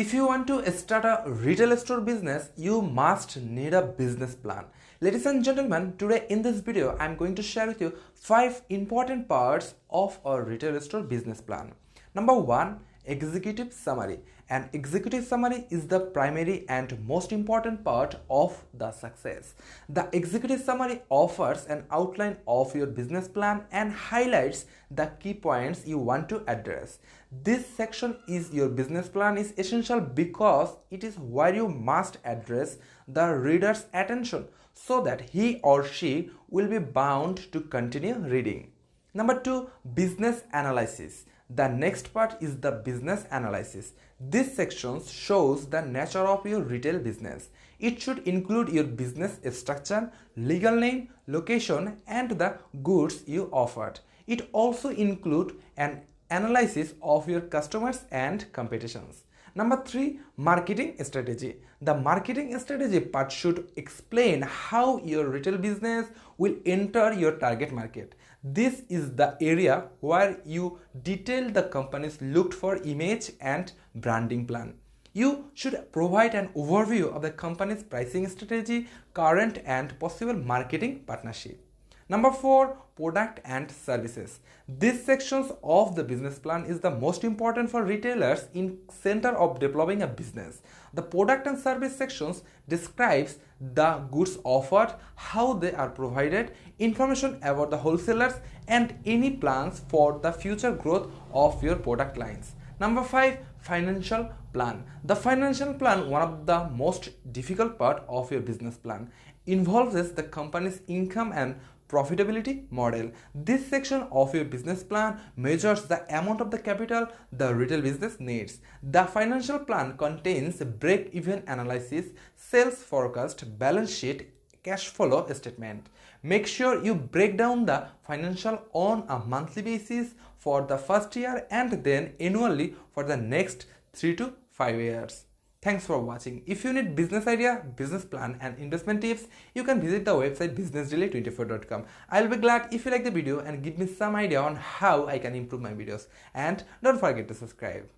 If you want to start a retail store business, you must need a business plan. Ladies and gentlemen, today in this video, I'm going to share with you 5 important parts of a retail store business plan. Number 1, executive summary. An executive summary is the primary and most important part of the success. The executive summary offers an outline of your business plan and highlights the key points you want to address. This section is your business plan is essential because it is where you must address the reader's attention so that he or she will be bound to continue reading. Number 2, business analysis. The next part is the business analysis. This section shows the nature of your retail business. It should include your business structure, legal name, location, and the goods you offered. It also includes an analysis of your customers and competitions. Number 3, marketing strategy. The marketing strategy part should explain how your retail business will enter your target market. This is the area where you detail the company's looked for image and branding plan. You should provide an overview of the company's pricing strategy, current and possible marketing partnership. Number 4, product and services. This section of the business plan is the most important for retailers in center of developing a business. The product and service sections describes the goods offered, how they are provided, information about the wholesalers, and any plans for the future growth of your product lines. Number 5, financial plan. The financial plan, one of the most difficult part of your business plan, involves the company's income and profitability model. This section of your business plan measures the amount of the capital the retail business needs. The financial plan contains break-even analysis, sales forecast, balance sheet, cash flow statement. Make sure you break down the financial on a monthly basis for the first year and then annually for the next 3 to 5 years. Thanks for watching. If you need business idea, business plan and investment tips, you can visit the website businessdaily24.com. I'll be glad if you like the video and give me some idea on how I can improve my videos. And don't forget to subscribe.